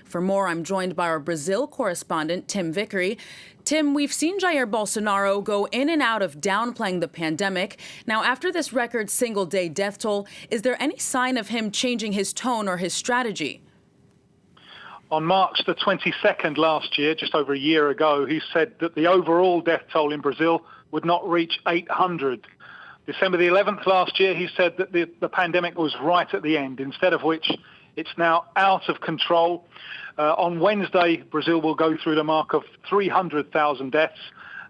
For more, I'm joined by our Brazil correspondent, Tim Vickery. Tim, we've seen Jair Bolsonaro go in and out of downplaying the pandemic. Now, after this record single-day death toll, is there any sign of him changing his tone or his strategy? On March the 22nd last year, just over a year ago, he said that the overall death toll in Brazil would not reach 800. December the 11th last year, he said that the pandemic was right at the end, instead of which it's now out of control. On Wednesday, Brazil will go through the mark of 300,000 deaths,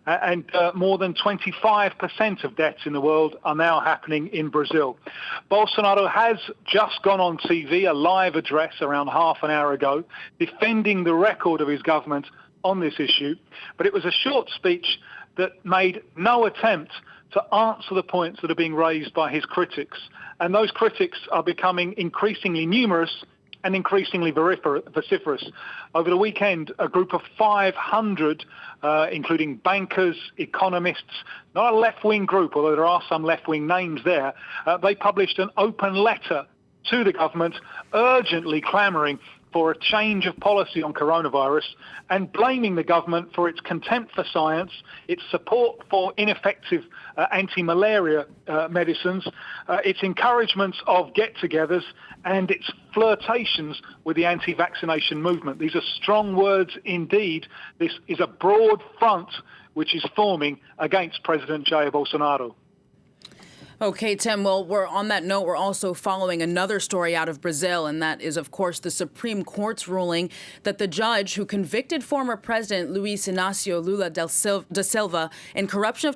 and more than 25% of deaths in the world are now happening in Brazil. Bolsonaro has just gone on TV, a live address around half an hour ago, defending the record of his government on this issue, but it was a short speech that made no attempt to answer the points that are being raised by his critics. And those critics are becoming increasingly numerous and increasingly vociferous. Over the weekend, a group of 500, including bankers, economists, not a left-wing group, although there are some left-wing names there, they published an open letter to the government urgently clamouring for a change of policy on coronavirus and blaming the government for its contempt for science, its support for ineffective anti-malaria medicines, its encouragements of get-togethers, and its flirtations with the anti-vaccination movement. These are strong words indeed. This is a broad front which is forming against President Jair Bolsonaro. Okay, Tim, well, on that note, we're also following another story out of Brazil, and that is, of course, the Supreme Court's ruling that the judge who convicted former President Luiz Inácio Lula da Silva in corruption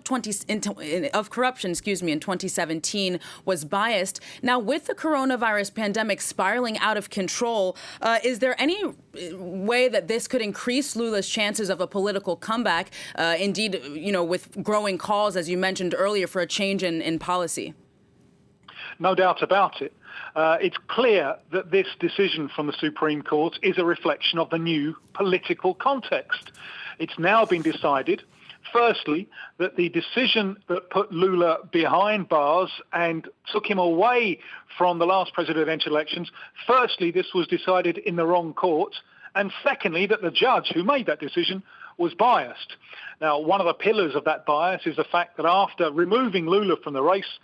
in 2017 was biased. Now, with the coronavirus pandemic spiraling out of control, is there any way that this could increase Lula's chances of a political comeback? Indeed, with growing calls, as you mentioned earlier, for a change in policy. No doubt about it. It's clear that this decision from the Supreme Court is a reflection of the new political context. It's now been decided, firstly, that the decision that put Lula behind bars and took him away from the last presidential elections, firstly, this was decided in the wrong court, and secondly, that the judge who made that decision was biased. Now, one of the pillars of that bias is the fact that after removing Lula from the race,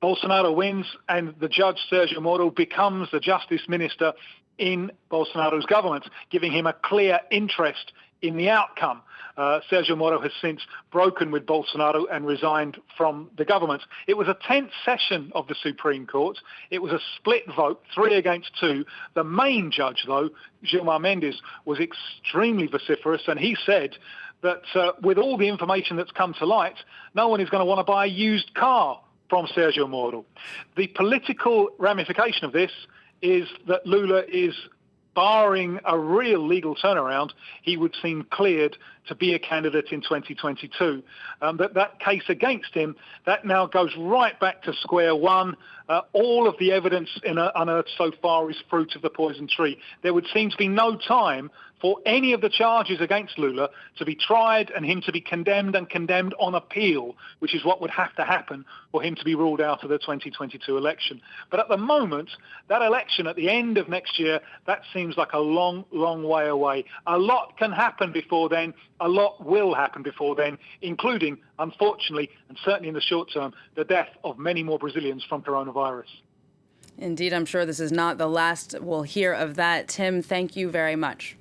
Bolsonaro wins and the judge, Sergio Moro, becomes the justice minister in Bolsonaro's government, giving him a clear interest in the outcome. Sergio Moro has since broken with Bolsonaro and resigned from the government. It was a tense session of the Supreme Court. It was a split vote, 3 against 2. The main judge, though, Gilmar Mendes, was extremely vociferous, and he said that with all the information that's come to light, no one is going to want to buy a used car from Sergio Moro. The political ramification of this is that Lula is, barring a real legal turnaround, he would seem cleared to be a candidate in 2022. That case against him, that now goes right back to square one. All of the evidence unearthed so far is fruit of the poison tree. There would seem to be no time for any of the charges against Lula to be tried and him to be condemned on appeal, which is what would have to happen for him to be ruled out of the 2022 election. But at the moment, that election at the end of next year, that seems like a long, long way away. A lot can happen before then. A lot will happen before then, including, unfortunately, and certainly in the short term, the death of many more Brazilians from coronavirus. Indeed, I'm sure this is not the last we'll hear of that. Tim, thank you very much.